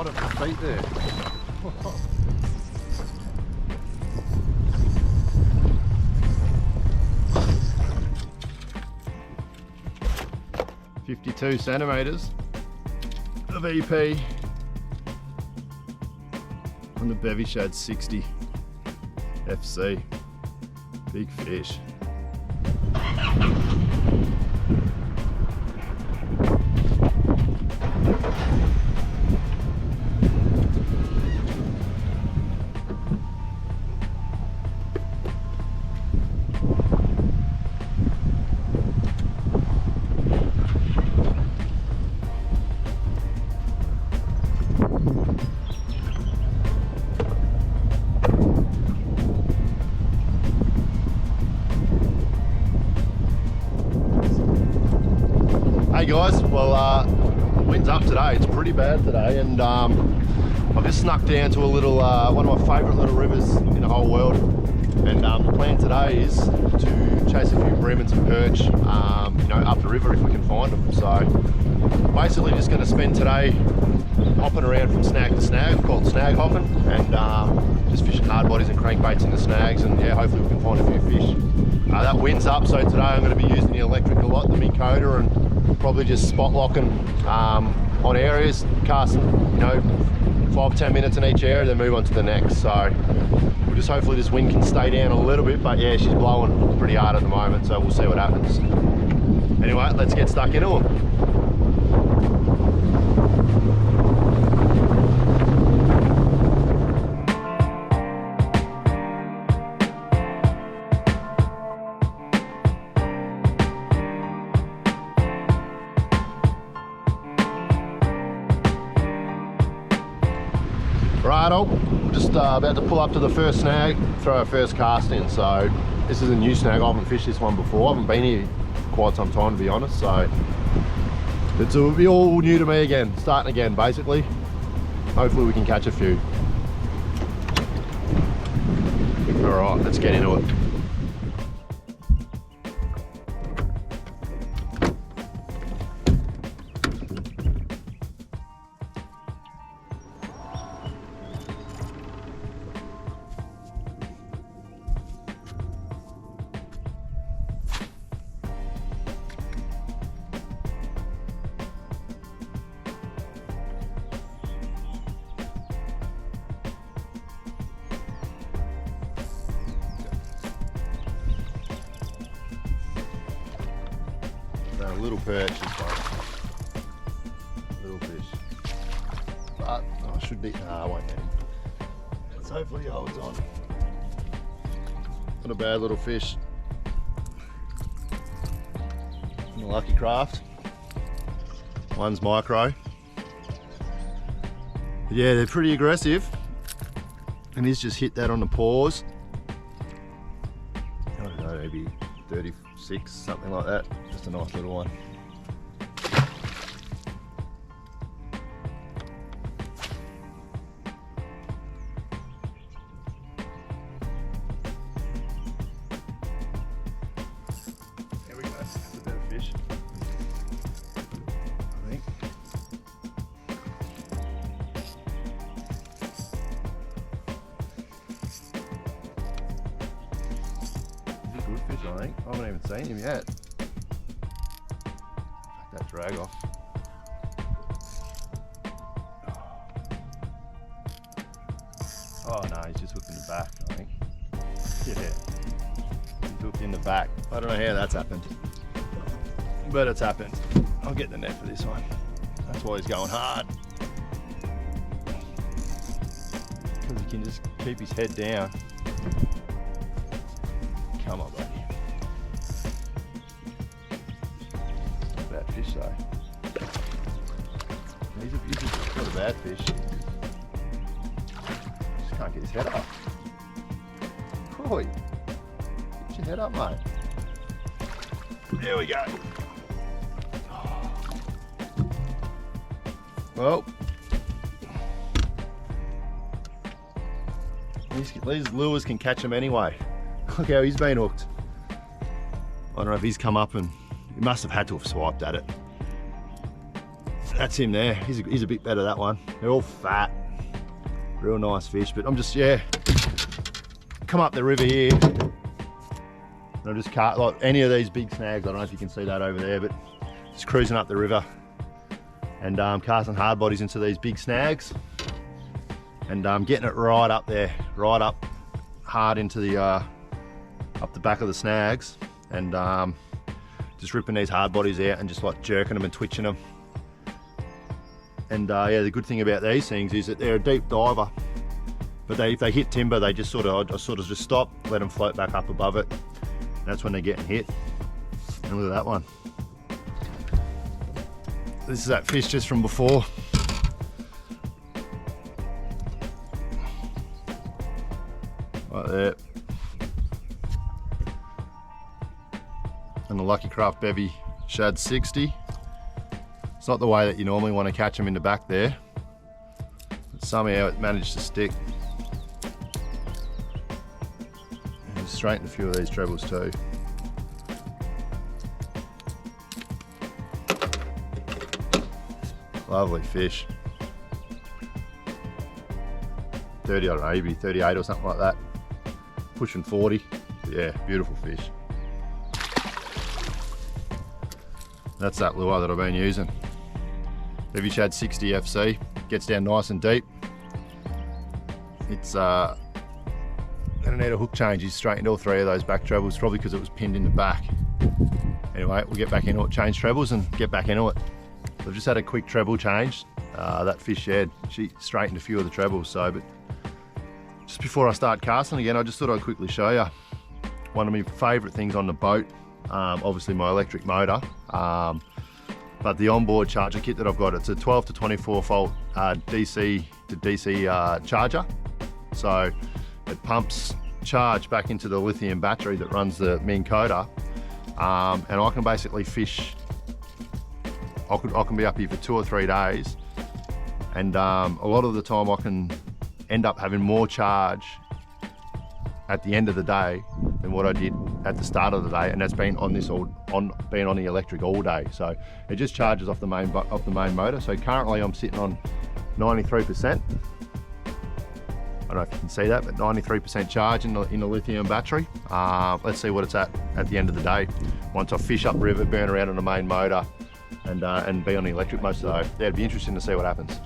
right at the feet there. 52 centimeters of EP. On the bevy shad 60 FC. Big fish. Hey guys, well the wind's up today. It's pretty bad today, and I've just snuck down to a little one of my favourite little rivers in the whole world. And the plan today is to chase a few bream and some perch, you know, up the river if we can find them. So basically, just going to spend today hopping around from snag to snag, called snag hopping, and just fishing hardbodies and crankbaits in the snags, and yeah, hopefully we can find a few fish. That wind's up, so today I'm going to be using the electric a lot, the Mikoda, and probably just spot locking on areas, casting, you know, 5-10 minutes in each area, then move on to the next. So we'll just hopefully this wind can stay down a little bit, but yeah, she's blowing pretty hard at the moment, so we'll see what happens. Anyway, let's get stuck into them. Righto, just about to pull up to the first snag, throw our first cast in. So this is a new snag. I haven't fished this one before. I haven't been here quite some time, to be honest. So it'll be all new to me again, starting again basically. Hopefully we can catch a few. All right, let's get into it. Little perch is like little fish, but I should be, I won't need him. Let's hopefully he holds on. Not a bad little fish. From the Lucky Craft. One's micro. But yeah, they're pretty aggressive, and he's just hit that on the paws. I don't know, maybe 36, something like that. Just a nice little one. There we go, that's a better fish, I think. He's a good fish, I think. I haven't even seen him yet. That drag off. Oh no, he's just hooked in the back, I think. Yeah, he's hooked in the back. I don't know how that's happened, but it's happened. I'll get the net for this one. That's why he's going hard. Because he can just keep his head down. Come on, buddy. Fish though. He's not a bad fish. Just can't get his head up. Boy, get your head up, mate. There we go. Well, these lures can catch him anyway. Look how he's been hooked. I don't know if he's come up and he must have had to have swiped at it. That's him there. He's a bit better, that one. They're all fat. Real nice fish, but I'm just, yeah, come up the river here. And I just can't, like any of these big snags, I don't know if you can see that over there, but just cruising up the river and casting hard bodies into these big snags and getting it right up there, right up hard into the, up the back of the snags and just ripping these hard bodies out and just like jerking them and twitching them. And yeah, the good thing about these things is that they're a deep diver, but if they hit timber, they just sort of just stop, let them float back up above it. And that's when they're getting hit. And look at that one. This is that fish just from before. Right there. And the Lucky Craft Bevy Shad 60. It's not the way that you normally want to catch them in the back there, but somehow it managed to stick. And straightened a few of these trebles too. Lovely fish. 30 odd maybe, 38 or something like that. Pushing 40. Yeah, beautiful fish. That's that lure that I've been using. Bevy Shad 60 FC, gets down nice and deep. It's gonna need a hook change. He's straightened all three of those back trebles, probably because it was pinned in the back. Anyway, we'll get back into it, change trebles and get back into it. I've just had a quick treble change. That fish shed, she straightened a few of the trebles, so, but just before I start casting again, I just thought I'd quickly show you one of my favourite things on the boat. Obviously my electric motor, but the onboard charger kit that I've got, it's a 12 to 24 volt DC to DC charger. So it pumps charge back into the lithium battery that runs the Minn Coda, and I can basically fish. I can be up here for 2 or 3 days, and a lot of the time I can end up having more charge at the end of the day than what I did at the start of the day, and that's been on this been on the electric all day. So it just charges off the main motor. So currently I'm sitting on 93%. I don't know if you can see that, but 93% charge in the lithium battery. Let's see what it's at the end of the day once I fish up river, burn around on the main motor, and be on the electric most of the day. Yeah, it'd be interesting to see what happens.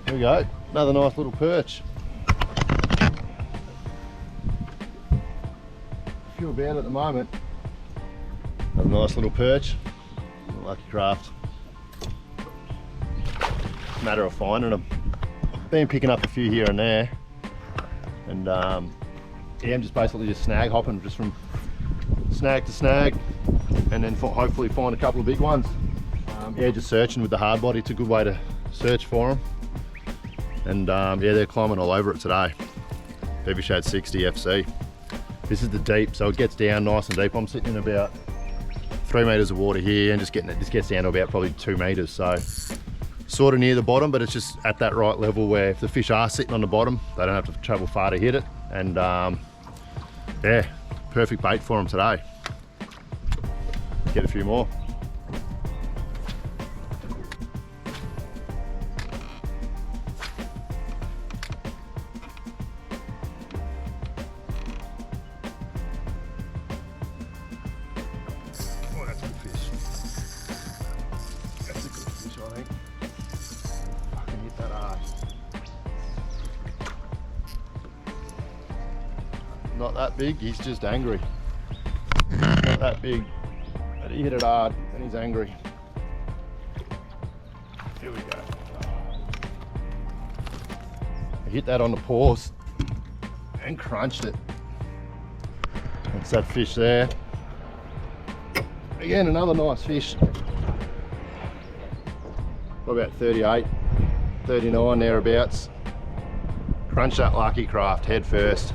There we go, another nice little perch. A few about at the moment. Another nice little perch, Lucky Craft. Matter of finding them. Been picking up a few here and there, and yeah, I'm just basically just snag hopping, just from snag to snag, and then hopefully find a couple of big ones. Yeah, just searching with the hard body. It's a good way to search for them. And yeah, they're climbing all over it today. Bevy Shad 60 FC. This is the deep, so it gets down nice and deep. I'm sitting in about 3 meters of water here, and just gets down to about probably 2 meters. So sort of near the bottom, but it's just at that right level where if the fish are sitting on the bottom, they don't have to travel far to hit it. And yeah, perfect bait for them today. Get a few more. Not that big, he's just angry. Not that big, but he hit it hard and he's angry. Here we go. I hit that on the paws and crunched it. That's that fish there. Again, another nice fish. Probably about 38, 39 thereabouts. Crunched that Lucky Craft head first.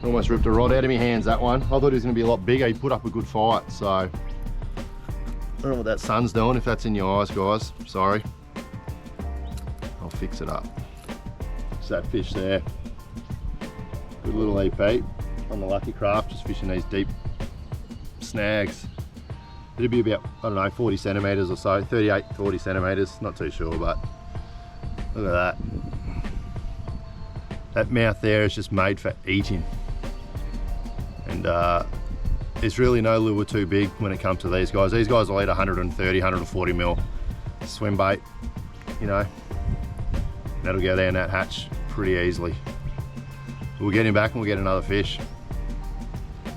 Almost ripped a rod out of my hands, that one. I thought he was going to be a lot bigger. He put up a good fight, so I don't know what that sun's doing, if that's in your eyes, guys. Sorry. I'll fix it up. It's that fish there. Good little EP on the Lucky Craft, just fishing these deep snags. It'll be about, I don't know, 40 centimetres or so, 38, 40 centimetres, not too sure, but look at that. That mouth there is just made for eating. And there's really no lure too big when it comes to these guys. These guys will eat 130, 140 mil swim bait, you know. That'll go down that hatch pretty easily. We'll get him back and we'll get another fish.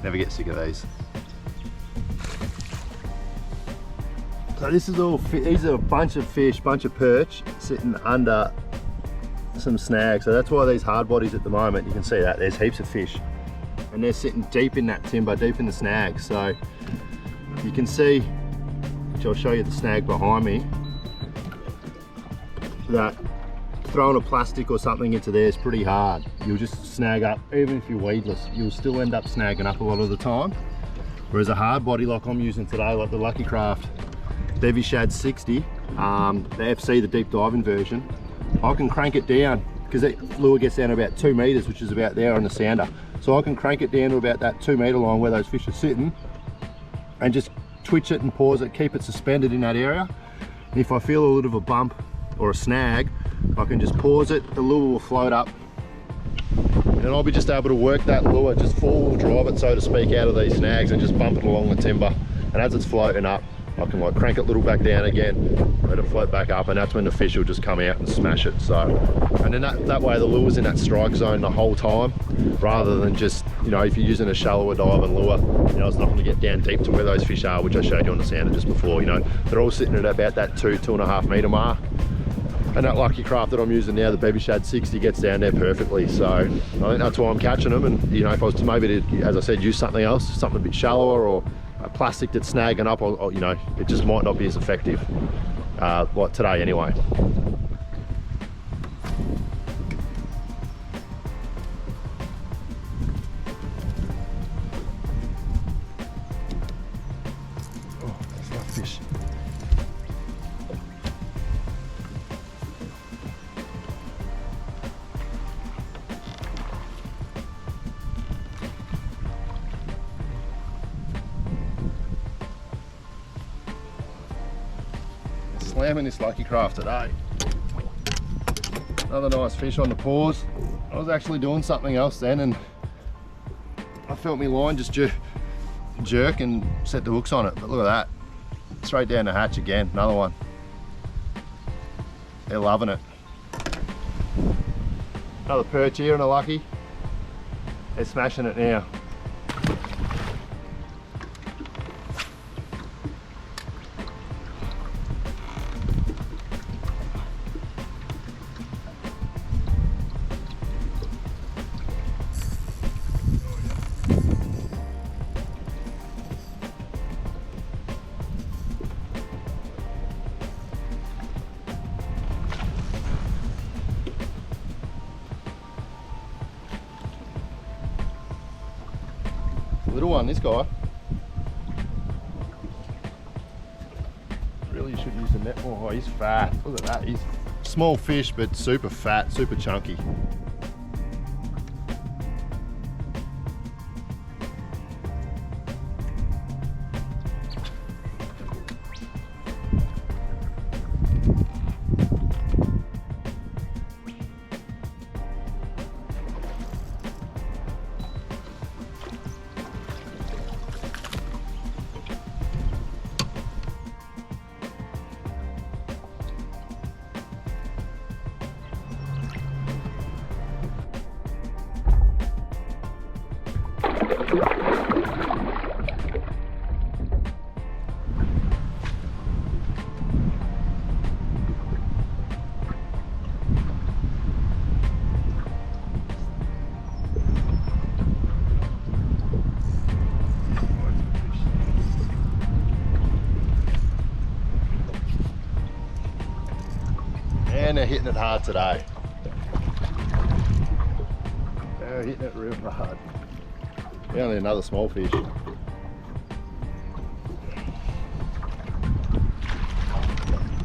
Never get sick of these. So this is all, these are a bunch of fish, bunch of perch sitting under some snags. So that's why these hard bodies at the moment, you can see that there's heaps of fish and they're sitting deep in that timber, deep in the snags. So you can see, which I'll show you the snag behind me, that throwing a plastic or something into there is pretty hard. You'll just snag up, even if you're weedless, you'll still end up snagging up a lot of the time. Whereas a hard body like I'm using today, like the Lucky Craft Bevy Shad 60, the FC, the deep diving version, I can crank it down because that lure gets down to about 2 meters, which is about there on the sounder. So I can crank it down to about that 2 meter line where those fish are sitting and just twitch it and pause it, keep it suspended in that area. And if I feel a little of a bump or a snag, I can just pause it, the lure will float up, and I'll be just able to work that lure, just four-wheel drive it, so to speak, out of these snags and just bump it along the timber. And as it's floating up, I can like crank it a little back down again, let it float back up, and that's when the fish will just come out and smash it. So, and then that way the lure's in that strike zone the whole time, rather than just, you know, if you're using a shallower diving lure, you know, it's not going to get down deep to where those fish are, which I showed you on the sounder just before. You know, they're all sitting at about that 2.5 meter mark. And that Lucky Craft that I'm using now, the Bevy Shad 60, gets down there perfectly. So I think that's why I'm catching them. And you know, if I was to maybe, as I said, use something else, something a bit shallower, or a plastic that's snagging up, or you know, it just might not be as effective like today anyway. Oh, that's that fish. Slamming this Lucky Craft today. Another nice fish on the paws. I was actually doing something else then, and I felt my line just jerk and set the hooks on it. But look at that, straight down the hatch again. Another one. They're loving it. Another perch here and a Lucky. They're smashing it now. Little one, this guy. Really should use the net more. Oh, he's fat. Look at that. He's small fish, but super fat, super chunky. they're hitting it hard today. They're hitting it real hard. Only another small fish.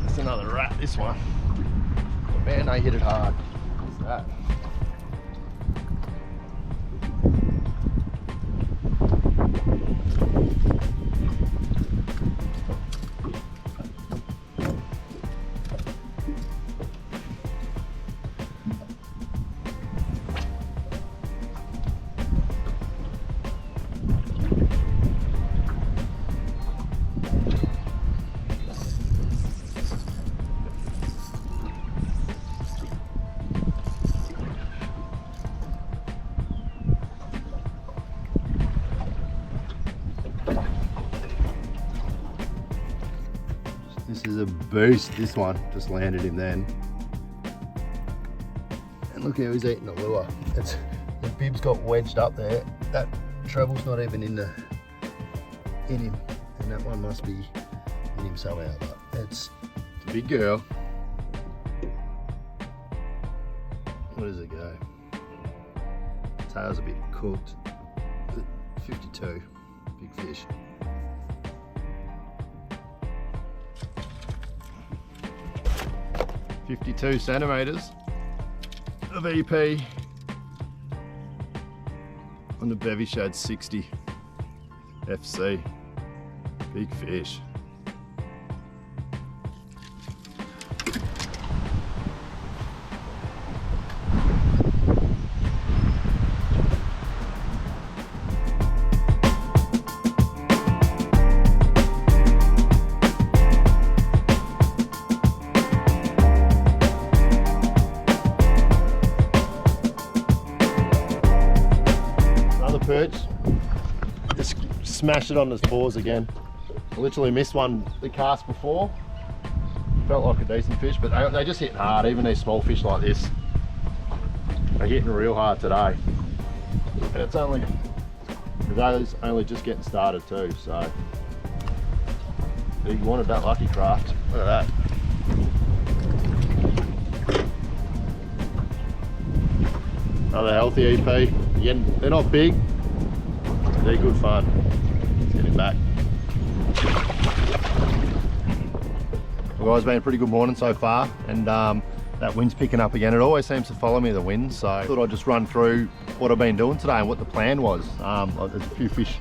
That's another rat, this one. Man, they hit it hard. What's that? This is a beast, this one. Just landed him then. And look how he's eating the lure. The bib's got wedged up there. That treble's not even in him. And that one must be in him somehow. But it's a big girl. Where does it go? Tail's a bit cooked. 52, big fish. 52 centimeters of EP on the bevy shad 60 FC. Big fish. Perch, just smashed it on his paws again. I literally missed the cast before. Felt like a decent fish, but they just hit hard, even these small fish like this. They're hitting real hard today. And it's only just getting started too, so. You wanted that lucky craft, look at that. Another healthy EP. Again, they're not big. They're good fun. Let's get him back. Well guys, been a pretty good morning so far, and that wind's picking up again. It always seems to follow me, the wind, so I thought I'd just run through what I've been doing today and what the plan was. There's a few fish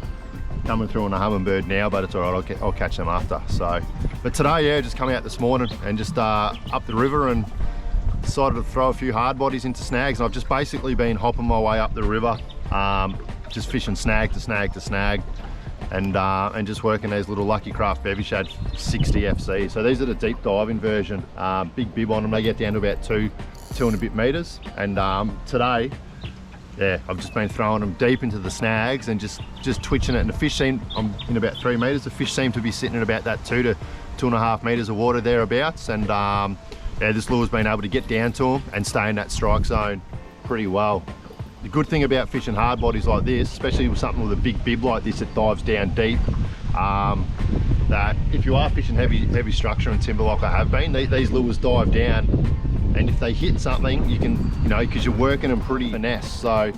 coming through on a hummingbird now, but it's all right, I'll catch them after. So, but today, yeah, just coming out this morning and just up the river and decided to throw a few hard bodies into snags. And I've just basically been hopping my way up the river, just fishing snag to snag to snag, and just working these little Lucky Craft bevy shad 60 FC. So these are the deep diving version. Big bib on them, they get down to about two and a bit meters. And today, yeah, I've just been throwing them deep into the snags and just twitching it. And the fish seem, I'm in about 3 meters. The fish seem to be sitting in about that 2 to 2.5 meters of water thereabouts. And yeah, this lure's been able to get down to them and stay in that strike zone pretty well. The good thing about fishing hard bodies like this, especially with something with a big bib like this that dives down deep, that if you are fishing heavy structure and timber like I have been, these lures dive down, and if they hit something, you can, because you're working them pretty finesse. So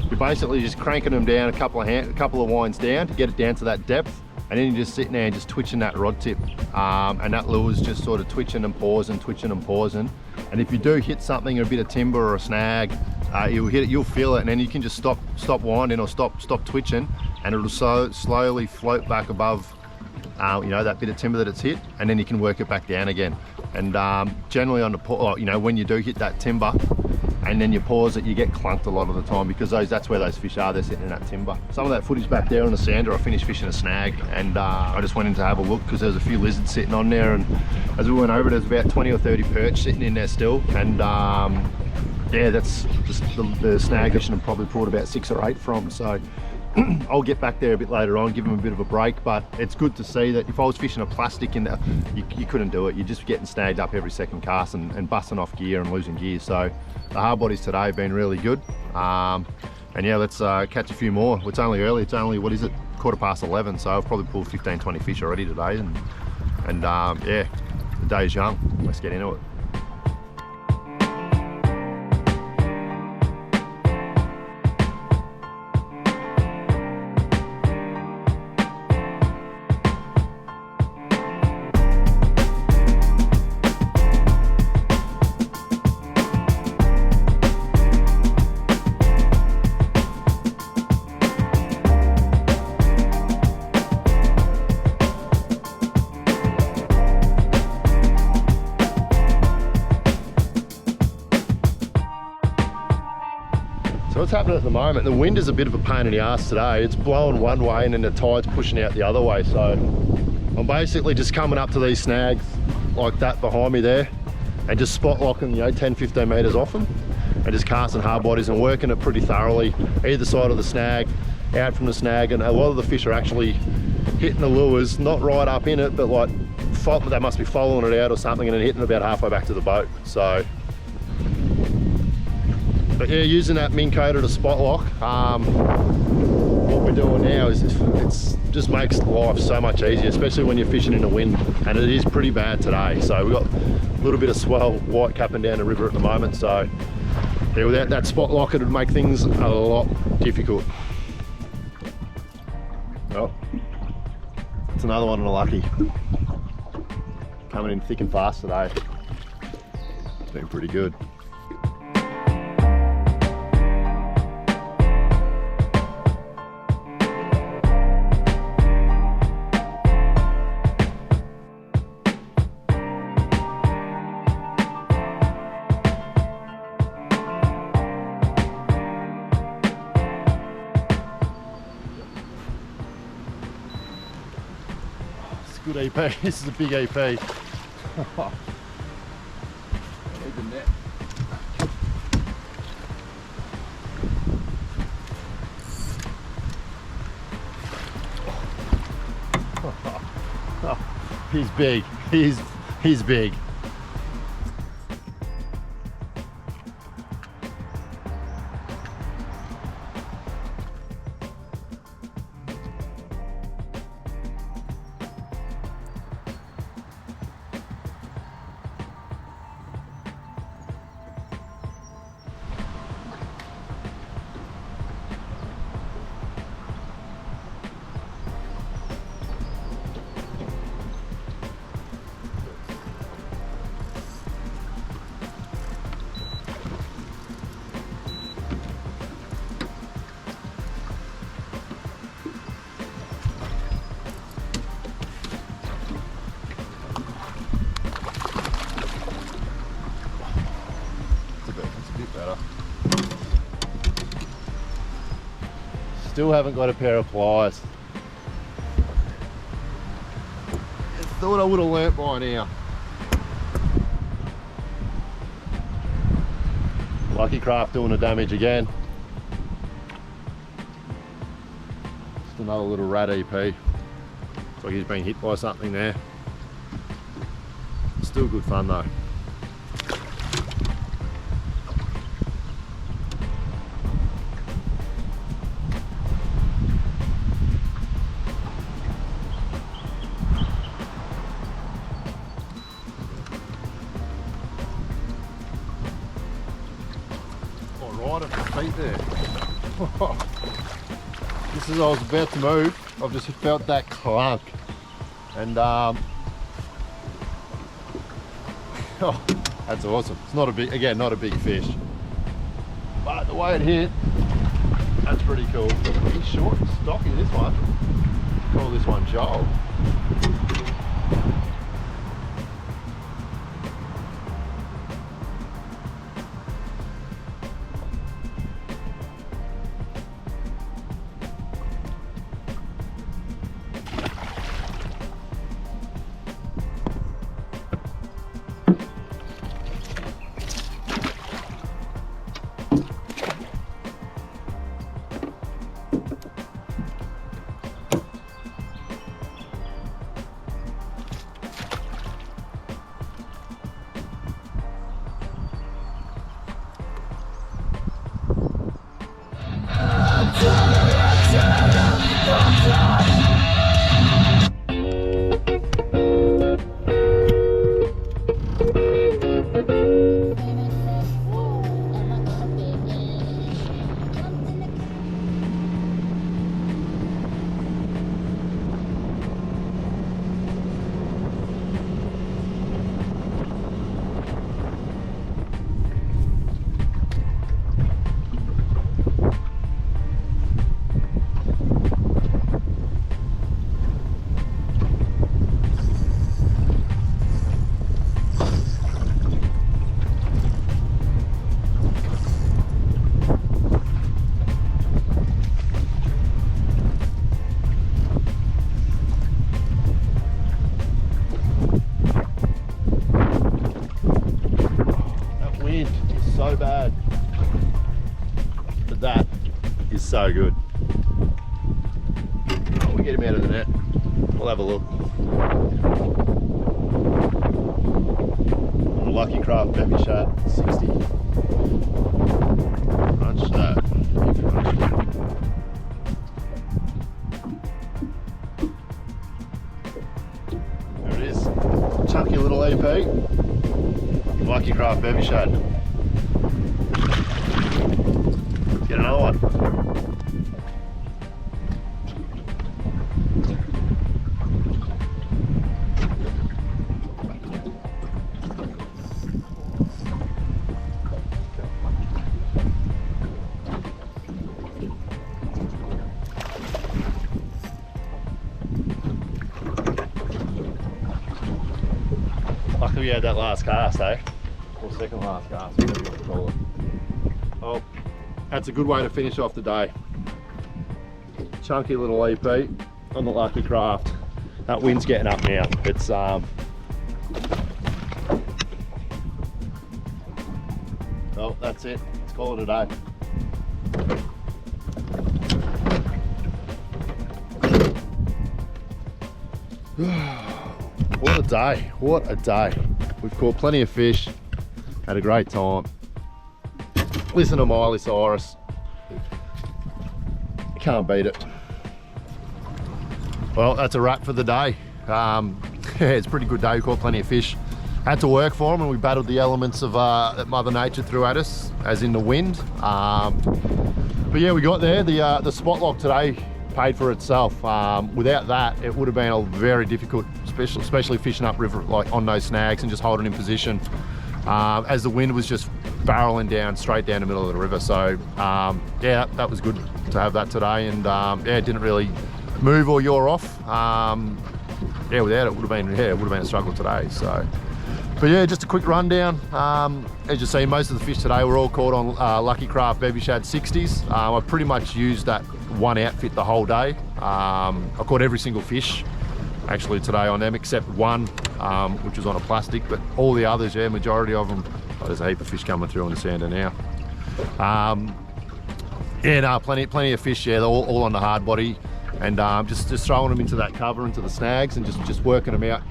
you're basically just cranking them down a couple of winds down to get it down to that depth, and then you're just sitting there and just twitching that rod tip, and that lure's just sort of twitching and pausing, twitching and pausing. And if you do hit something, a bit of timber or a snag, you'll hit it, you'll feel it, and then you can just stop winding or stop twitching, and it'll slowly float back above that bit of timber that it's hit, and then you can work it back down again. And generally on the when you do hit that timber and then you pause it, you get clunked a lot of the time, because that's where those fish are. They're sitting in that timber. Some of that footage back there on the sander, I finished fishing a snag, and I just went in to have a look because there's a few lizards sitting on there, and as we went over, there's about 20 or 30 perch sitting in there still. And yeah, that's just the snag fishing, and probably pulled about 6 or 8 from. So I'll get back there a bit later on, give them a bit of a break. But it's good to see that if I was fishing a plastic in there, you couldn't do it. You're just getting snagged up every second cast and busting off gear and losing gear. So the hard bodies today have been really good. And yeah, let's catch a few more. It's only early. It's only, what is it, 11:15. So I've probably pulled 15-20 fish already today. And yeah, the day's young. Let's get into it. what's happening at the moment, the wind is a bit of a pain in the ass today. It's blowing one way and then the tide's pushing out the other way. So I'm basically just coming up to these snags like that behind me there and just spot locking, you know, 10, 15 meters off them and just casting hard bodies and working it pretty thoroughly, either side of the snag, out from the snag. And a lot of the fish are actually hitting the lures, not right up in it, but like they must be following it out or something and then hitting about halfway back to the boat. So, but yeah, using that Minn Kota to spot lock, what we're doing now is it's just makes life so much easier, especially when you're fishing in the wind, and it is pretty bad today. So we've got a little bit of swell white capping down the river at the moment. So yeah, without that spot lock, it would make things a lot difficult. Oh, it's another one on a lucky. Coming in thick and fast today. It's been pretty good. Good EP. This is a big EP. Need the net. He's big. He's big. Still haven't got a pair of pliers. Thought I would have learnt by now. Lucky craft doing the damage again. Just another little rat EP. Looks like he's been hit by something there. Still good fun though. Right at the feet there. Just as I was about to move, I've just felt that clunk, and oh, that's awesome. It's not a big, again, not a big fish, but the way it hit, that's pretty cool. He's short and stocky, this one. Call this one Joel. so good. Oh, we get him out of the net. We'll have a look. Lucky Craft Baby Shark 60. Crunch that. There it is. Chunky little EP. Lucky Craft Baby Shark. Get another one. Luckily we had that last cast, eh? Or second last cast, whatever you want to call it. Oh, that's a good way to finish off the day. Chunky little EP on the Lucky Craft. That wind's getting up now. It's oh, that's it. Let's call it a day. What a day, what a day. We've caught plenty of fish, had a great time. Listen to Miley Cyrus. Can't beat it. Well, that's a wrap for the day. Yeah, it's a pretty good day. We caught plenty of fish. Had to work for them, and we battled the elements of that Mother Nature threw at us, as in the wind. But yeah, we got there. The spot lock today paid for itself. Without that, it would have been a very difficult, especially fishing upriver, like on those snags and just holding in position, as the wind was just barreling down straight down the middle of the river. So yeah, that was good to have that today, and yeah, it didn't really move or yaw off. Yeah, without it would have been a struggle today. So, but yeah, just a quick rundown. As you see, most of the fish today were all caught on Lucky Craft Baby Shad 60s. I pretty much used that one outfit the whole day. I caught every single fish actually today on them except one, which was on a plastic, but all the others, yeah, majority of them. Oh, there's a heap of fish coming through on the sander now. Yeah, no, plenty of fish, yeah, all on the hard body, and just throwing them into that cover, into the snags, and just working them out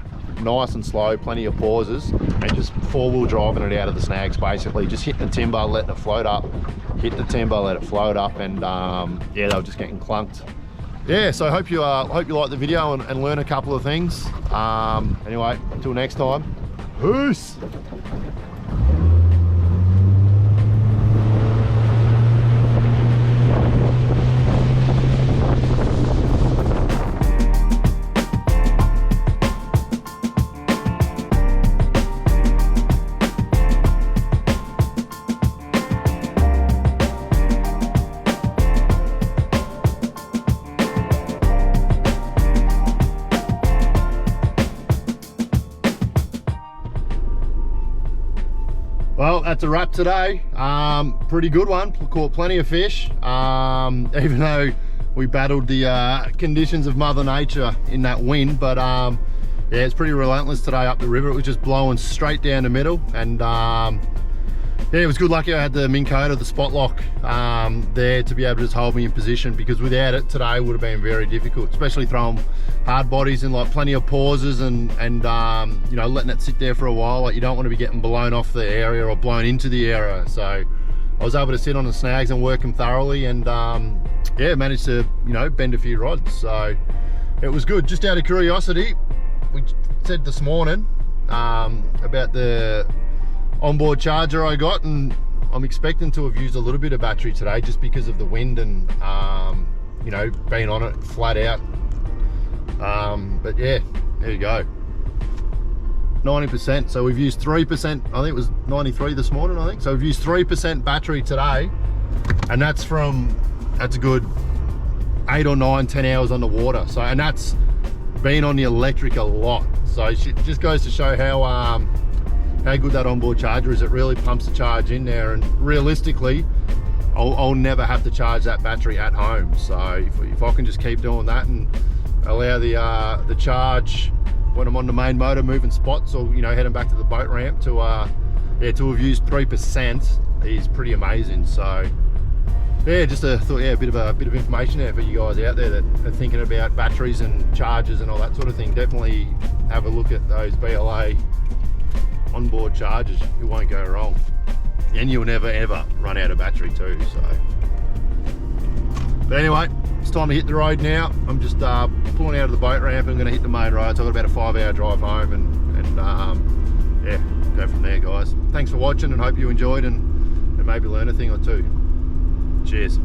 nice and slow, plenty of pauses, and just four-wheel driving it out of the snags, basically. Just hit the timber, letting it float up, hit the timber, let it float up, and yeah, they were just getting clunked. Yeah, so I hope you like the video and learn a couple of things. Anyway, until next time, peace. Well, that's a wrap today. Pretty good one. Caught plenty of fish, even though we battled the conditions of Mother Nature in that wind. But yeah, it's pretty relentless today up the river. It was just blowing straight down the middle, and yeah, it was good lucky I had the Minn Kota, the spot lock there to be able to just hold me in position, because without it today would have been very difficult, especially throwing hard bodies in like plenty of pauses and you know, letting it sit there for a while. Like, you don't want to be getting blown off the area or blown into the area. So I was able to sit on the snags and work them thoroughly, and yeah, managed to, you know, bend a few rods. So it was good. Just out of curiosity, we said this morning about the onboard charger I got, and I'm expecting to have used a little bit of battery today just because of the wind and you know, being on it flat out. But yeah, there you go, 90%. So we've used 3%. I think it was 93 this morning, I think. So we've used 3% battery today, and that's a good 8 or 9, 10 hours on the water. So, and that's been on the electric a lot. So it just goes to show how good that onboard charger is. It really pumps the charge in there, and realistically I'll never have to charge that battery at home. So if I can just keep doing that and allow the charge when I'm on the main motor moving spots, or, you know, heading back to the boat ramp, to yeah, to have used 3% is pretty amazing. So yeah, just thought, yeah, a bit of information there for you guys out there that are thinking about batteries and chargers and all that sort of thing. Definitely have a look at those BLA onboard chargers. You won't go wrong, and you'll never ever run out of battery too. So, but anyway, it's time to hit the road now. I'm just pulling out of the boat ramp. I'm going to hit the main road. So I've got about a 5-hour drive home, and yeah, go from there, guys. Thanks for watching, and hope you enjoyed and maybe learn a thing or two. Cheers.